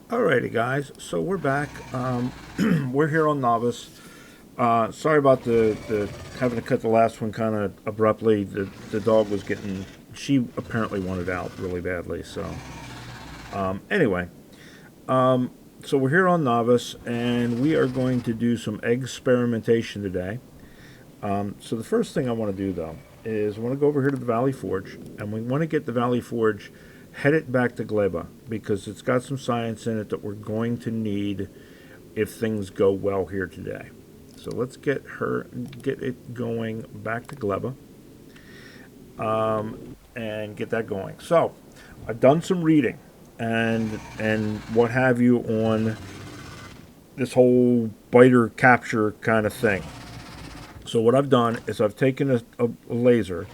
Alrighty, guys. So we're back. We're here on Novice. Sorry about the having to cut the last one kind of abruptly. The dog was getting. She apparently wanted out really badly. So anyway, so we're here on Novice, and we are going to do some experimentation today. So the first thing I want to do though is I want to go over here to the Valley Forge, and we want to get the Valley Forge headed back to Gleba because it's got some science in it that we're going to need if things go well here today. So let's get it going back to Gleba, and get that going. So I've done some reading and what have you on this whole biter capture kind of thing. So what I've done is I've taken a laser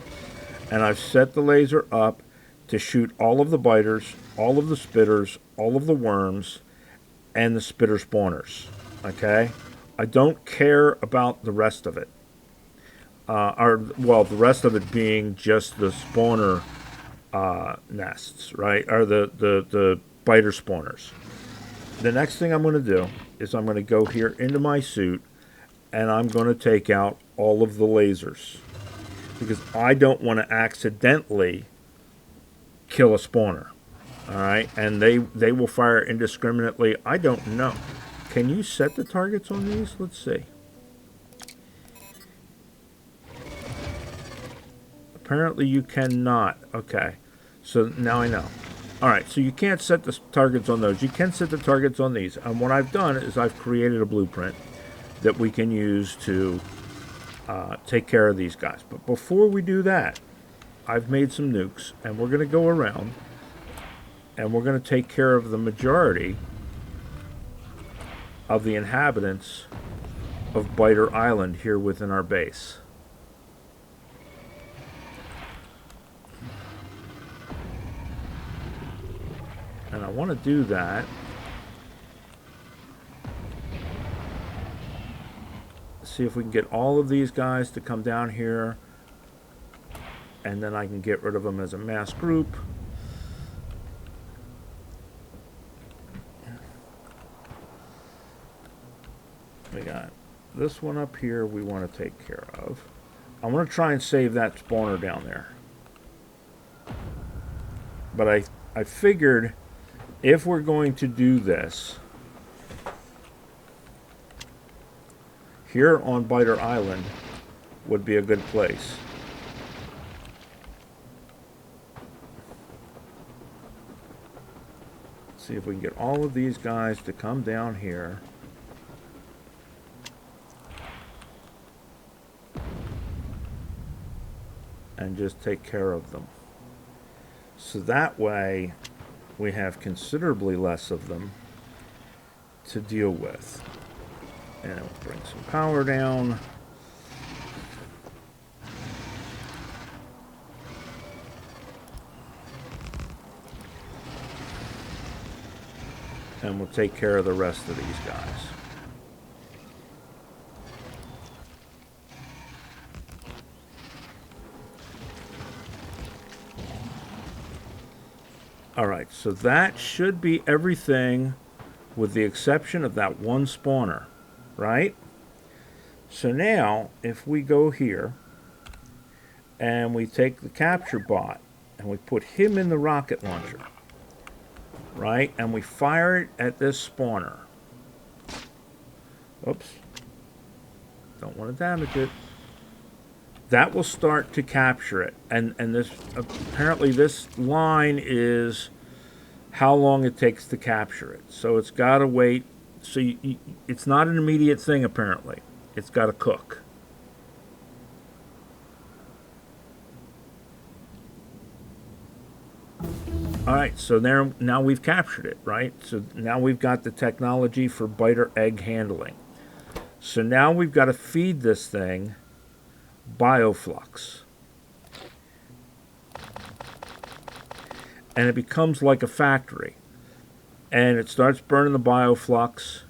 and I've set the laser up to shoot all of the biters, all of the spitters, all of the worms, and the spitter spawners. Okay? I don't care about the rest of it. The rest of it being just the spawner nests, right? Or the biter spawners. The next thing I'm going to do is I'm going to go here into my suit and I'm going to take out all of the lasers because I don't want to accidentally kill a spawner. All right, and they will fire indiscriminately. I don't know. Can you set the targets on these? Let's see. Apparently you cannot. Okay, so now I know. All right, so you can't set the targets on those. You can set the targets on these. And what I've done is I've created a blueprint that we can use to take care of these guys. But before we do that, I've made some nukes, and we're going to go around, and we're going to take care of the majority of the inhabitants of Biter Island here within our base. And I want to do that see if we can get all of these guys to come down here, and then I can get rid of them as a mass group. We got this one up here we want to take care of. I want to try and save that spawner down there. But I figured if we're going to do this here on Biter Island would be a good place. Let's see if we can get all of these guys to come down here. And just take care of them. So that way we have considerably less of them to deal with. And we'll bring some power down. And we'll take care of the rest of these guys. Alright, so that should be everything with the exception of that one spawner, right? So now, if we go here and we take the capture bot and we put him in the rocket launcher, right? And we fire it at this spawner. Oops. Don't want to damage it. That will start to capture it. And this apparently this line is how long it takes to capture it. So it's got to wait. So it's not an immediate thing apparently. It's got to cook. Alright, so now we've captured it, right? So now we've got the technology for biter egg handling. So now we've got to feed this thing bioflux. And it becomes like a factory. And it starts burning the bioflux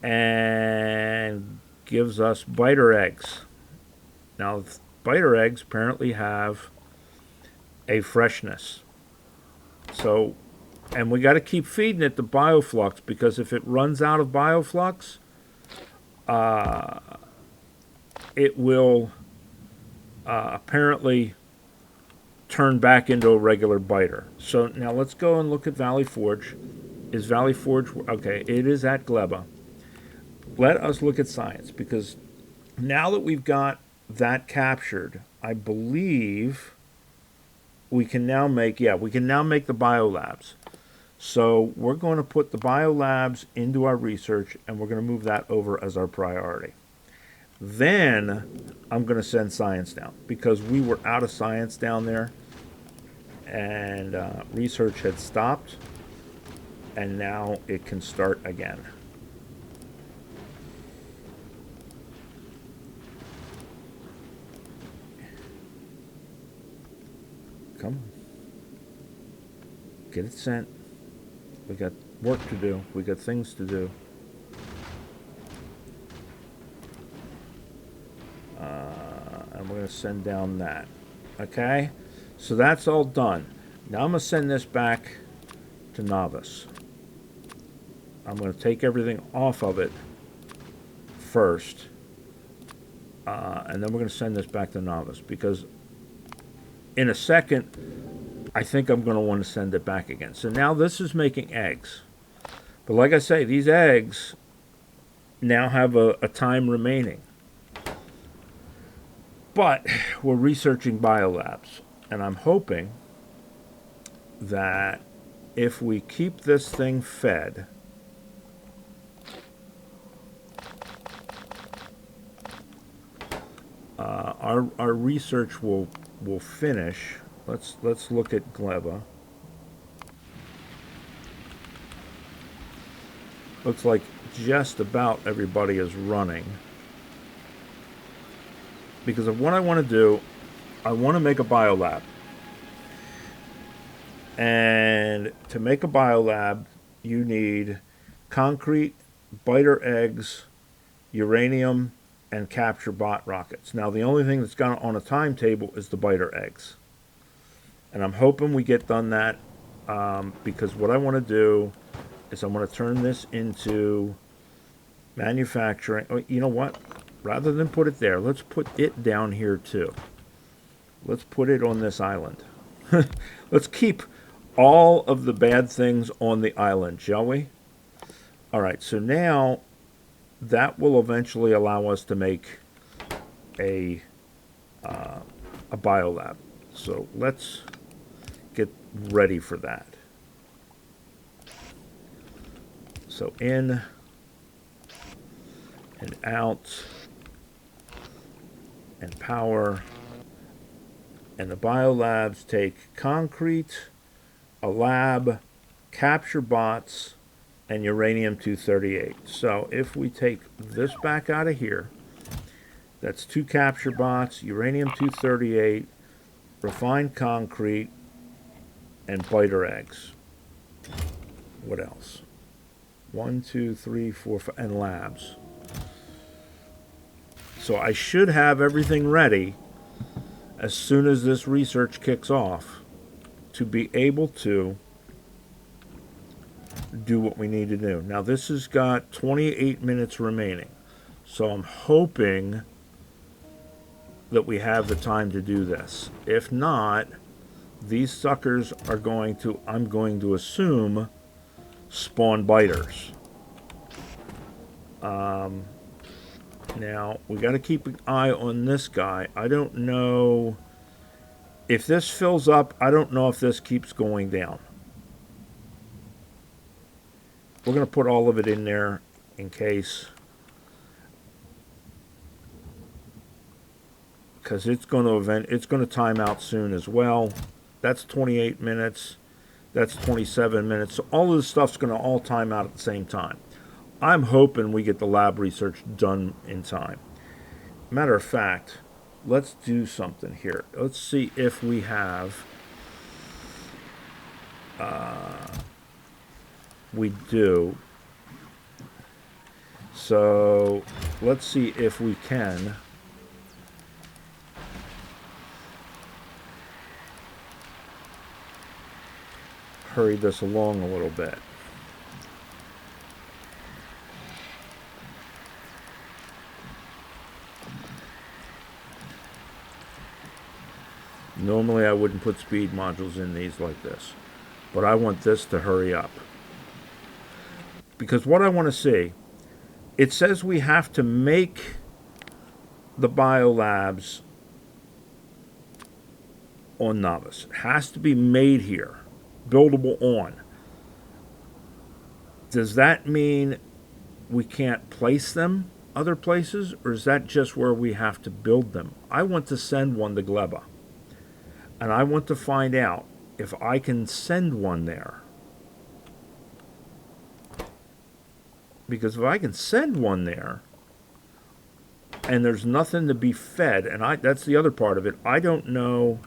and gives us biter eggs. Now, biter eggs apparently have a freshness. So And we got to keep feeding it the bioflux, because if it runs out of bioflux, it will apparently turn back into a regular biter. So now let's go and look at Valley Forge. Is Valley Forge, okay, it is at Gleba. Let us look at science, because now that we've got that captured, I believe we can now make, we can now make the biolabs. So we're going to put the biolabs into our research, and we're going to move that over as our priority. Then I'm going to send science down, because we were out of science down there, and research had stopped, and now it can start again. Come on. Get it sent. We got work to do. We got things to do. And we're going to send down that. Okay? So that's all done. Now I'm going to send this back to Novice. I'm going to take everything off of it first. And then we're going to send this back to Novice, because in a second, I think I'm going to want to send it back again. So now this is making eggs. But like I say, these eggs now have a time remaining. But we're researching biolabs. And I'm hoping that if we keep this thing fed, our research will finish. Let's look at Gleba. Looks like just about everybody is running. Because of what I want to do, I want to make a biolab. And to make a biolab, you need concrete, biter eggs, uranium, and capture bot rockets. Now, the only thing that's got on a timetable is the biter eggs. And I'm hoping we get done that, because what I want to do is I want to turn this into manufacturing. Oh, you know what? Rather than put it there, let's put it down here too. Let's put it on this island. Let's keep all of the bad things on the island, shall we? All right, so now that will eventually allow us to make a biolab. So let's get ready for that. So in and out and power. And the biolabs take concrete, a lab, capture bots, and uranium-238. So if we take this back out of here, that's 2 capture bots, uranium-238, refined concrete, and biter eggs. What else? 1, 2, 3, 4, 5, and labs. So I should have everything ready as soon as this research kicks off to be able to do what we need to do. Now this has got 28 minutes remaining. So I'm hoping that we have the time to do this. If not, these suckers are going to, I'm going to assume, spawn biters. Now, we got to keep an eye on this guy. I don't know if this fills up. I don't know if this keeps going down. We're going to put all of it in there in case, because it's going to time out soon as well. That's 28 minutes. That's 27 minutes. So all of this stuff's going to all time out at the same time. I'm hoping we get the lab research done in time. Matter of fact, let's do something here. Let's see if we have... we do. So let's see if we can... hurry this along a little bit. Normally I wouldn't put speed modules in these like this, but I want this to hurry up. Because what I want to see, it says we have to make the biolabs on Novice. It has to be made here, buildable on. Does that mean we can't place them other places, or is that just where we have to build them? I want to send one to Gleba, and I want to find out if I can send one there. Because if I can send one there, and there's nothing to be fed, and that's the other part of it, I don't know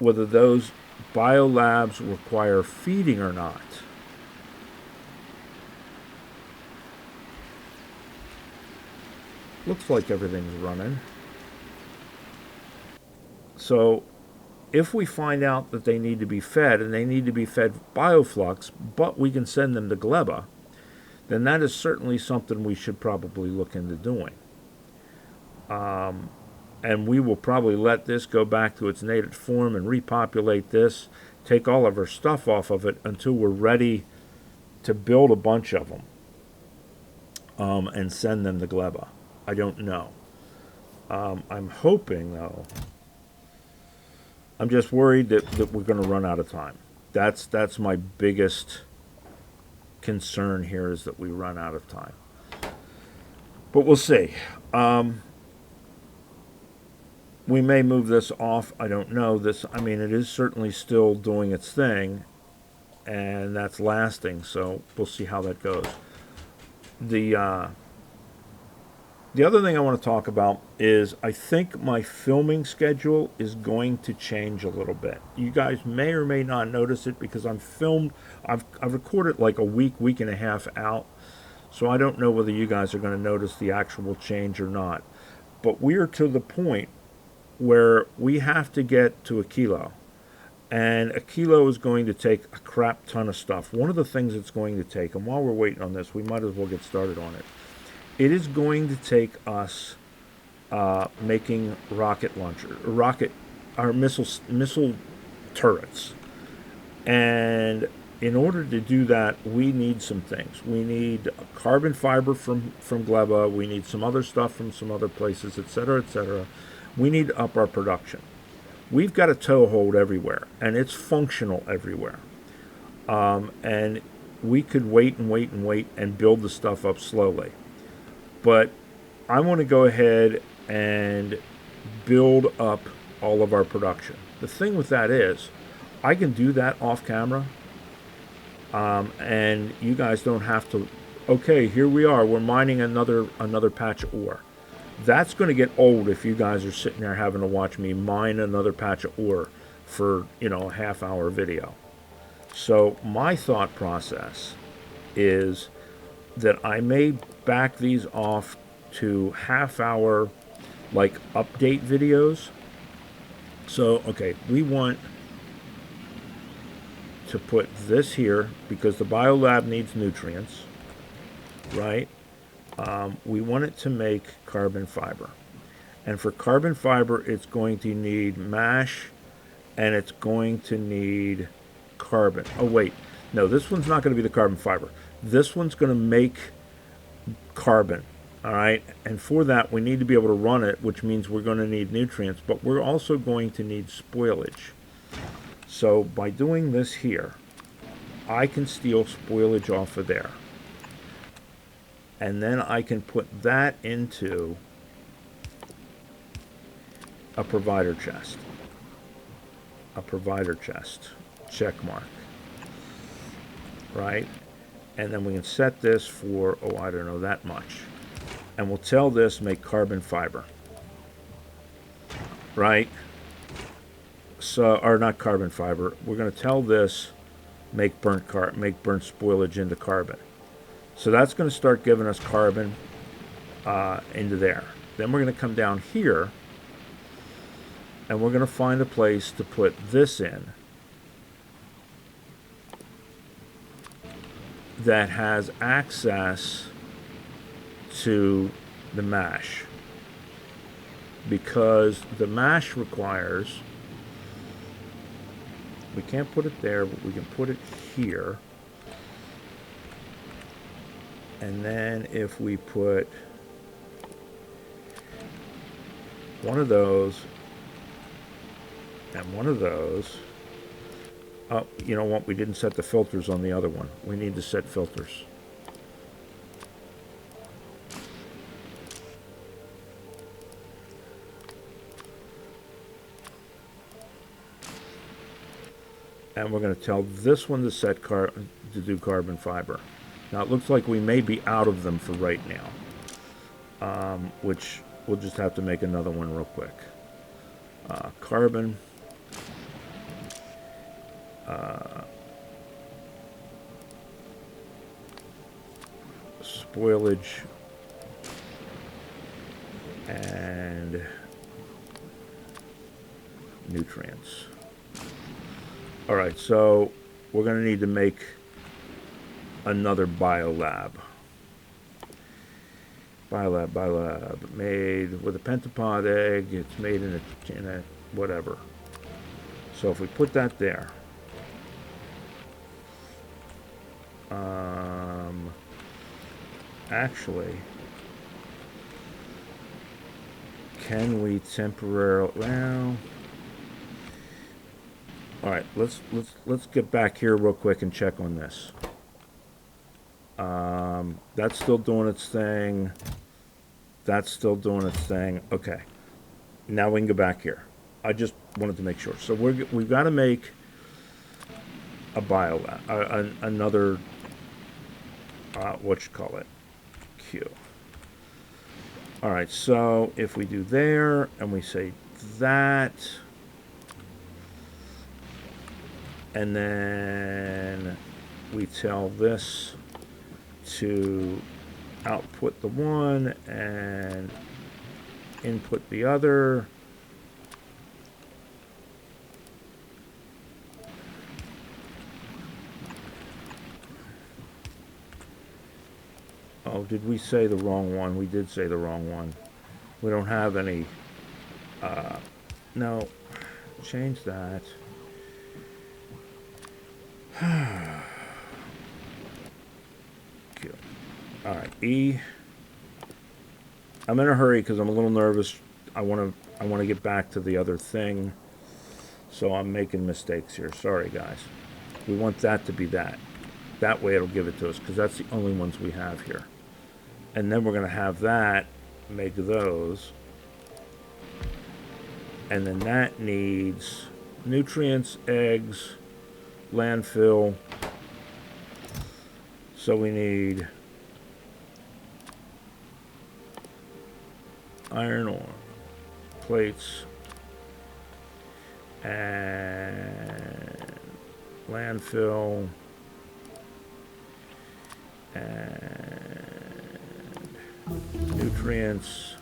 whether those biolabs require feeding or not. Looks like everything's running. So if we find out that they need to be fed, and they need to be fed bioflux, but we can send them to Gleba, then that is certainly something we should probably look into doing. And we will probably let this go back to its native form and repopulate this, take all of our stuff off of it until we're ready to build a bunch of them and send them to Gleba. I don't know. I'm hoping, though, I'm just worried that we're going to run out of time. That's my biggest concern here, is that we run out of time. But we'll see. We may move this off. I don't know. I mean, it is certainly still doing its thing, and that's lasting. So we'll see how that goes. The other thing I want to talk about is I think my filming schedule is going to change a little bit. You guys may or may not notice it because I've recorded like a week and a half out. So I don't know whether you guys are going to notice the actual change or not. But we're to the point where we have to get to Aquillo. And Aquillo is going to take a crap ton of stuff. One of the things it's going to take, and while we're waiting on this, we might as well get started on it. It is going to take us making rocket launcher, missile turrets. And in order to do that, we need some things. We need carbon fiber from Gleba. We need some other stuff from some other places, etc., etc. We need to up our production. We've got a toehold everywhere, and it's functional everywhere. And we could wait and build the stuff up slowly. But I want to go ahead and build up all of our production. The thing with that is, I can do that off camera, and you guys don't have to. Okay, here we are. We're mining another patch of ore. That's going to get old if you guys are sitting there having to watch me mine another patch of ore for, a half-hour video. So my thought process is that I may back these off to half-hour, like, update videos. So, okay, we want to put this here because the biolab needs nutrients, right? We want it to make carbon fiber. And for carbon fiber, it's going to need mash, and it's going to need carbon. Oh, wait. No, this one's not going to be the carbon fiber. This one's going to make carbon, all right? And for that, we need to be able to run it, which means we're going to need nutrients, but we're also going to need spoilage. So by doing this here, I can steal spoilage off of there. And then I can put that into a provider chest. A provider chest. Check mark. Right? And then we can set this for, I don't know, that much. And we'll tell this make carbon fiber. Right? So, or not carbon fiber. We're going to tell this make burnt spoilage into carbon. So that's going to start giving us carbon into there. Then we're going to come down here, and we're going to find a place to put this in. that has access to the mash, because the mash requires, we can't put it there, but we can put it here. And then if we put one of those and one of those, oh, you know what? We didn't set the filters on the other one. We need to set filters. And we're going to tell this one to set to do carbon fiber. Now it looks like we may be out of them for right now, which we'll just have to make another one real quick. Carbon. Spoilage. And nutrients. All right, so we're going to need to make another biolab. Biolab, made with a pentapod egg. It's made in a whatever. So if we put that there, actually, can we temporarily? Well, all right. Let's get back here real quick and check on this. That's still doing its thing. That's still doing its thing. Okay. Now we can go back here. I just wanted to make sure. So we've got to make a biolab, another, what you call it, Q. All right. So if we do there and we say that, and then we tell this to output the one and input the other. Oh, did we say the wrong one? We did say the wrong one. We don't have any. No, change that. Q. All right, E. I'm in a hurry because I'm a little nervous. I want to get back to the other thing, so I'm making mistakes here. Sorry, guys. We want that to be that. That way it'll give it to us because that's the only ones we have here. And then we're going to have that make those, and then that needs nutrients, eggs, landfill. So we need iron ore, plates, and landfill, and nutrients,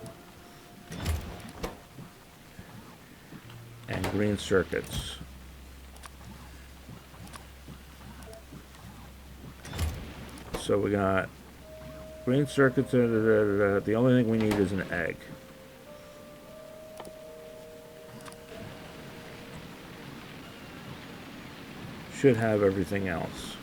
and green circuits. So we got green circuits. The only thing we need is an egg. Should have everything else.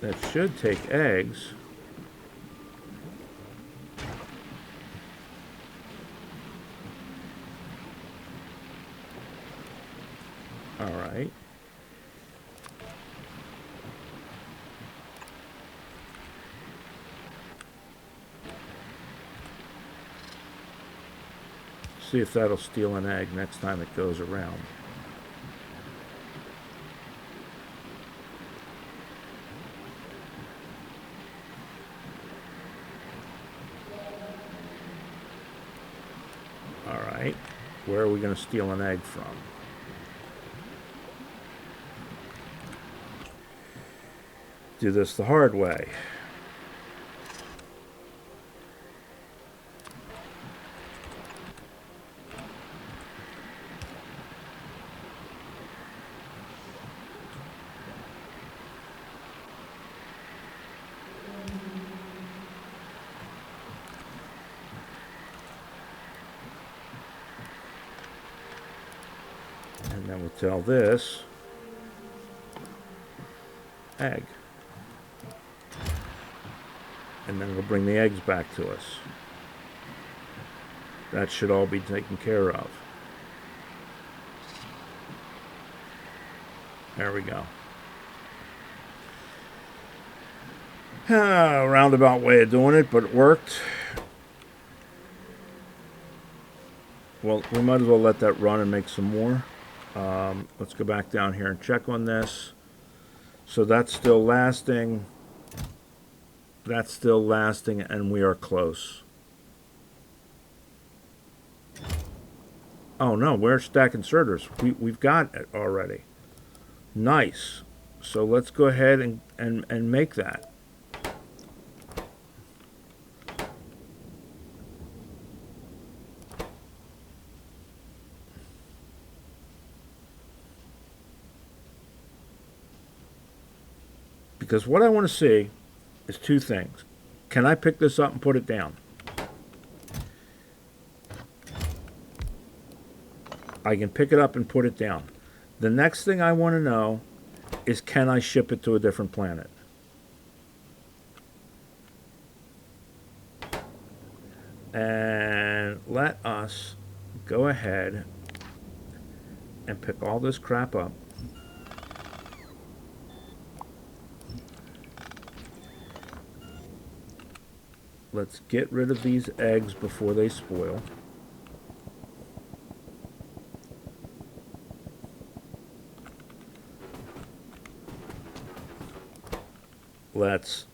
That should take eggs. All right. See if that'll steal an egg next time it goes around. All right. Where are we going to steal an egg from? Do this the hard way. And then we'll tell this egg. And then it'll bring the eggs back to us. That should all be taken care of. There we go. Roundabout way of doing it, but it worked. Well, we might as well let that run and make some more. Let's go back down here and check on this. So that's still lasting. That's still lasting, and we are close. Oh no, we're stack inserters. We've got it already. Nice. So let's go ahead and make that. Because what I want to see is two things. Can I pick this up and put it down? I can pick it up and put it down. The next thing I want to know is, can I ship it to a different planet? And let us go ahead and pick all this crap up. Let's get rid of these eggs before they spoil. Let's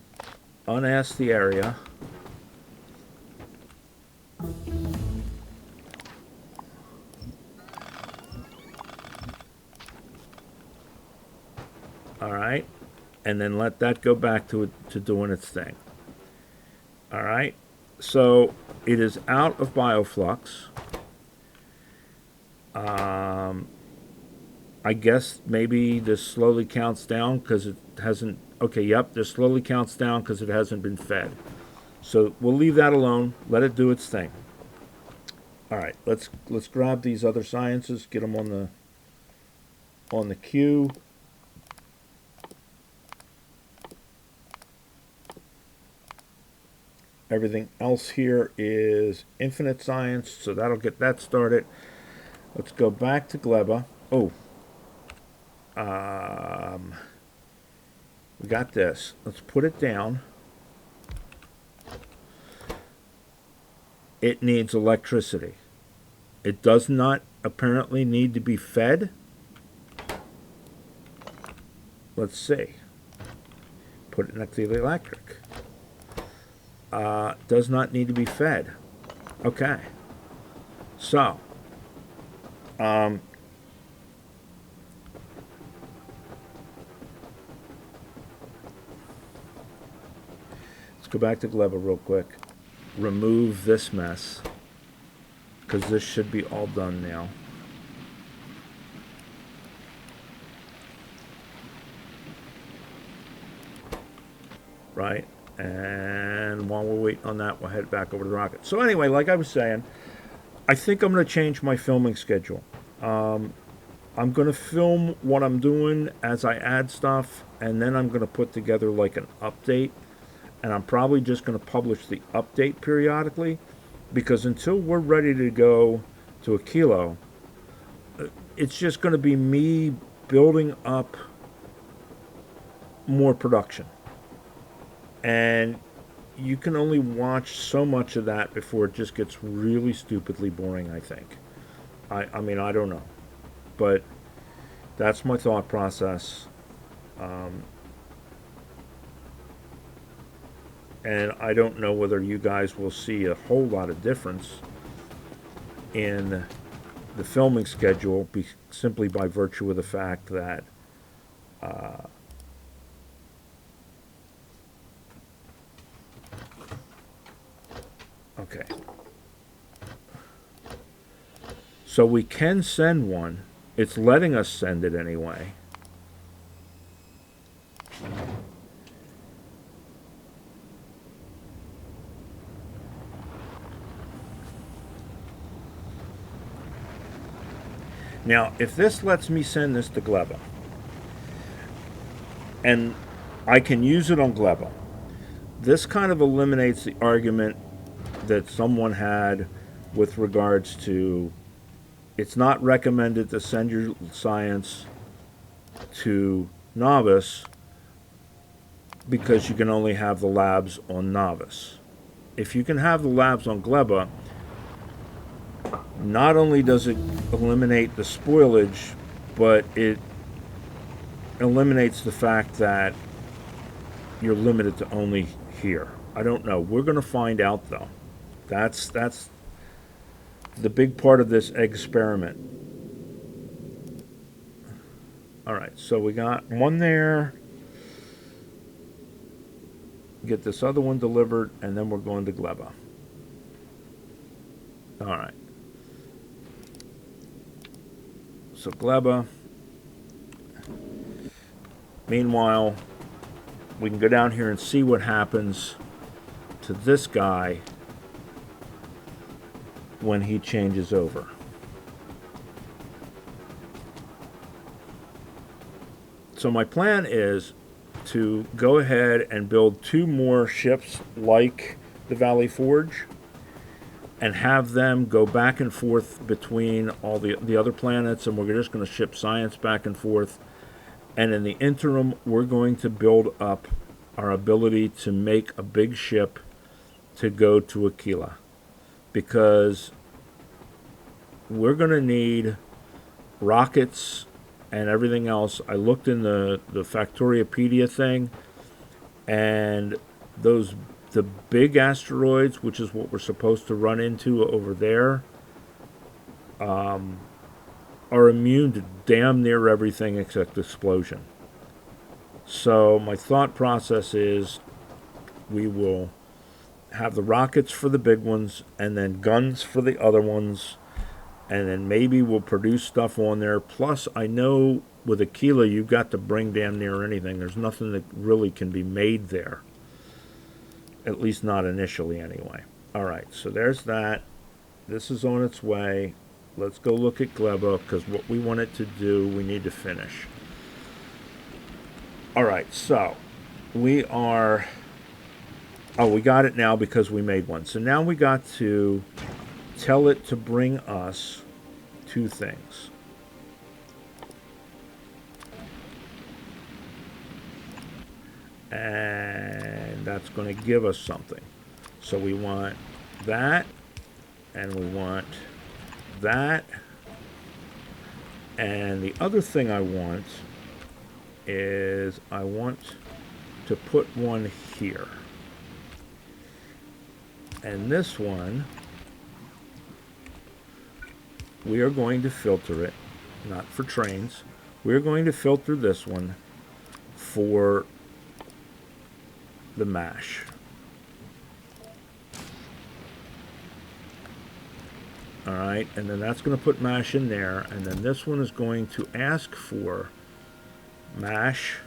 unask the area. All right, and then let that go back to doing its thing. All right, so it is out of bioflux. I guess maybe this slowly counts down because it hasn't. Okay, yep, this slowly counts down because it hasn't been fed. So we'll leave that alone. Let it do its thing. All right, let's grab these other sciences, get them on the queue. Everything else here is infinite science, so that'll get that started. Let's go back to Gleba. Oh, we got this. Let's put it down. It needs electricity. It does not apparently need to be fed. Let's see. Put it next to the electric. Does not need to be fed. Okay. So, let's go back to Gleba real quick. Remove this mess, because this should be all done now. Right? And while we're waiting on that, we'll head back over to the rocket. So anyway, like I was saying, I think I'm going to change my filming schedule. I'm going to film what I'm doing as I add stuff, and then I'm going to put together like an update. And I'm probably just going to publish the update periodically, because until we're ready to go to Aquillo, it's just going to be me building up more production. And you can only watch so much of that before it just gets really stupidly boring, I think. I mean, I don't know. But that's my thought process. And I don't know whether you guys will see a whole lot of difference in the filming schedule simply by virtue of the fact that okay. So we can send one. It's letting us send it anyway. Now, if this lets me send this to Gleba, and I can use it on Gleba, this kind of eliminates the argument that someone had with regards to it's not recommended to send your science to novice because you can only have the labs on novice. If you can have the labs on Gleba, not only does it eliminate the spoilage, but it eliminates the fact that you're limited to only here. I don't know. We're going to find out, though. That's the big part of this egg experiment. All right, so we got one there. Get this other one delivered, and then we're going to Gleba. All right. So Gleba. Meanwhile, we can go down here and see what happens to this guy when he changes over. So my plan is to go ahead and build 2 more ships like the Valley Forge and have them go back and forth between all the other planets, and we're just going to ship science back and forth. And in the interim, we're going to build up our ability to make a big ship to go to Aquillo, because we're going to need rockets and everything else. I looked in the Factoriopedia thing, and the big asteroids, which is what we're supposed to run into over there, are immune to damn near everything except explosion. So my thought process is we will have the rockets for the big ones and then guns for the other ones, and then maybe we'll produce stuff on there. Plus, I know with Aquillo, you've got to bring damn near anything. There's nothing that really can be made there. At least not initially, anyway. All right, so there's that. This is on its way. Let's go look at Gleba, because what we want it to do, we need to finish. All right, so we are... Oh, we got it now because we made one. So now we got to tell it to bring us 2 things. And that's going to give us something. So we want that, and we want that. And the other thing I want is I want to put one here. And this one, we are going to filter it, not for trains. We're going to filter this one for the mash. All right, and then that's going to put mash in there, and then this one is going to ask for mash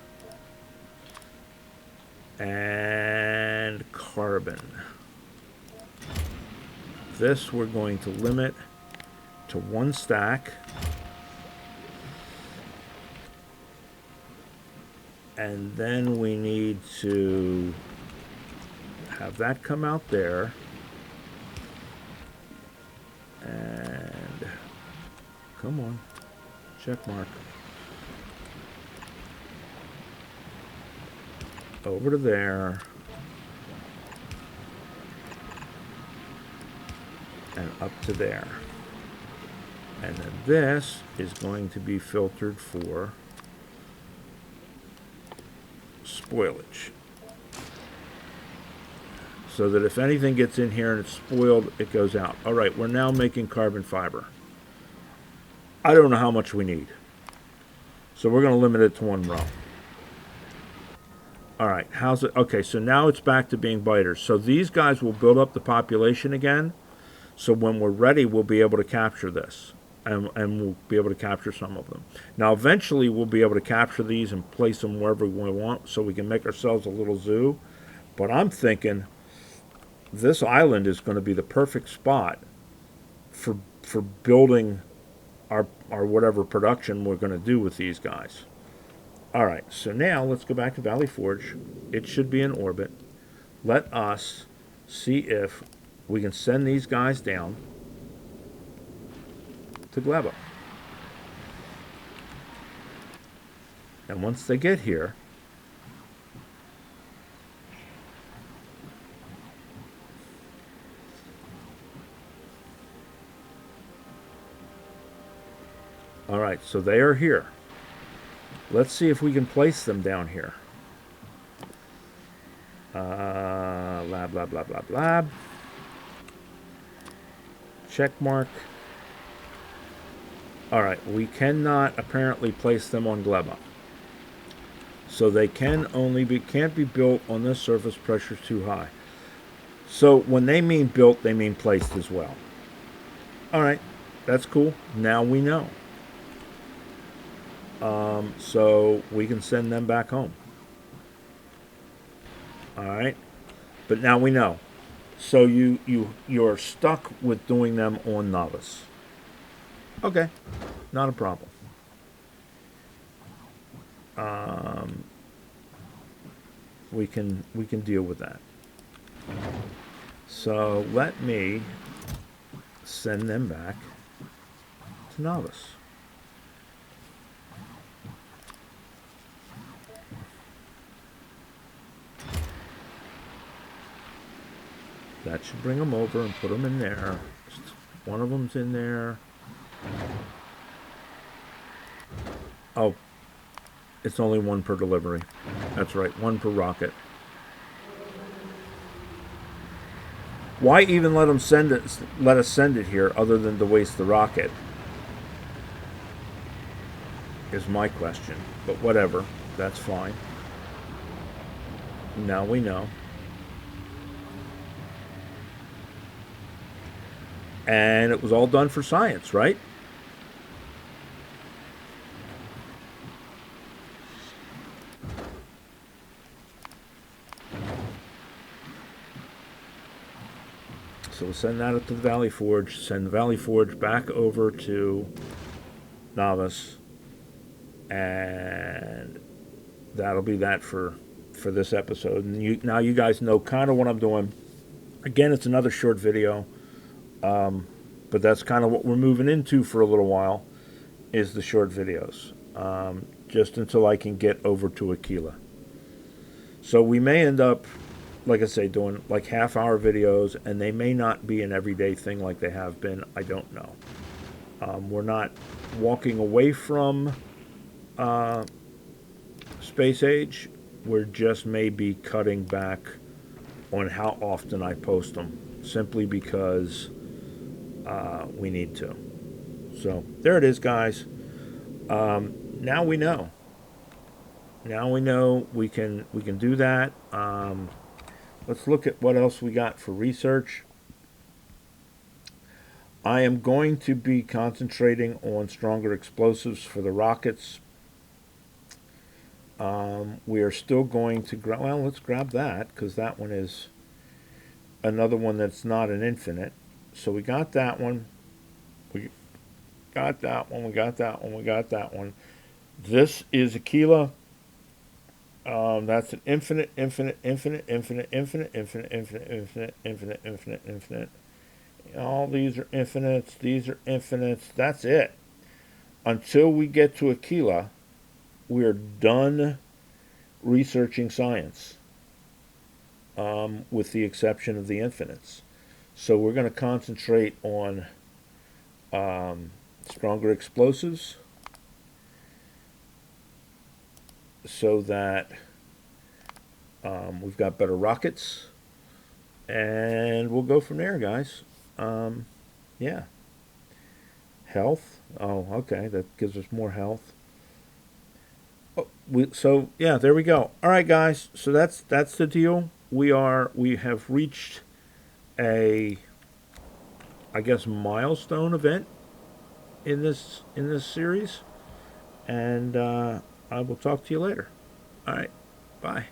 and carbon. This we're going to limit to 1 stack. And then we need to have that come out there. And come on, check mark. Over to there. And up to there. And then this is going to be filtered for spoilage. So that if anything gets in here and it's spoiled, it goes out. All right, we're now making carbon fiber. I don't know how much we need. So we're going to limit it to 1 row. All right, how's it? Okay, so now it's back to being biters. So these guys will build up the population again. So when we're ready, we'll be able to capture this. And we'll be able to capture some of them. Now, eventually, we'll be able to capture these and place them wherever we want so we can make ourselves a little zoo. But I'm thinking this island is going to be the perfect spot for building our whatever production we're going to do with these guys. All right, so now let's go back to Valley Forge. It should be in orbit. Let us see if we can send these guys down to Gleba. And once they get here, all right, so they are here. Let's see if we can place them down here. Lab, lab, lab, lab, lab. Check mark. All right, we cannot apparently place them on Gleba. So they can't be built on this surface pressure too high. So when they mean built, they mean placed as well. All right, that's cool. Now we know. So we can send them back home. All right, but now we know. So you're stuck with doing them on novice. Okay, not a problem. We can deal with that. So let me send them back to novice. That should bring them over and put them in there. One of them's in there. Oh, it's only one per delivery. That's right, one per rocket. Why even let them send it? Let us send it here, other than to waste the rocket? Is my question. But whatever, that's fine. Now we know. And it was all done for science, right? So we'll send that up to the Valley Forge, send the Valley Forge back over to Novice, and that'll be that for this episode. And now you guys know kind of what I'm doing. Again, it's another short video. But that's kind of what we're moving into for a little while, is the short videos, just until I can get over to Aquillo. So we may end up, like I say, doing like half-hour videos, and they may not be an everyday thing like they have been. I don't know. We're not walking away from Space Age. We're just maybe cutting back on how often I post them, simply because we need to. So there it is, guys. Now we know. Now we know we can do that. Let's look at what else we got for research. I am going to be concentrating on stronger explosives for the rockets. We are still going to grab. Well, let's grab that, because that one is another one that's not an infinite. So we got that one. We got that one. We got that one. We got that one. This is Aquillo. That's an infinite, infinite, infinite, infinite, infinite, infinite, infinite, infinite, infinite, infinite, infinite. All these are infinites. These are infinites. That's it. Until we get to Aquillo, we are done researching science, with the exception of the infinites. So we're going to concentrate on stronger explosives, so that we've got better rockets, and we'll go from there, guys. Yeah. Health. Oh, okay. That gives us more health. Oh, so yeah, there we go. All right, guys. So that's the deal. We have reached a, I guess, milestone event in this series, and I will talk to you later. All right. Bye.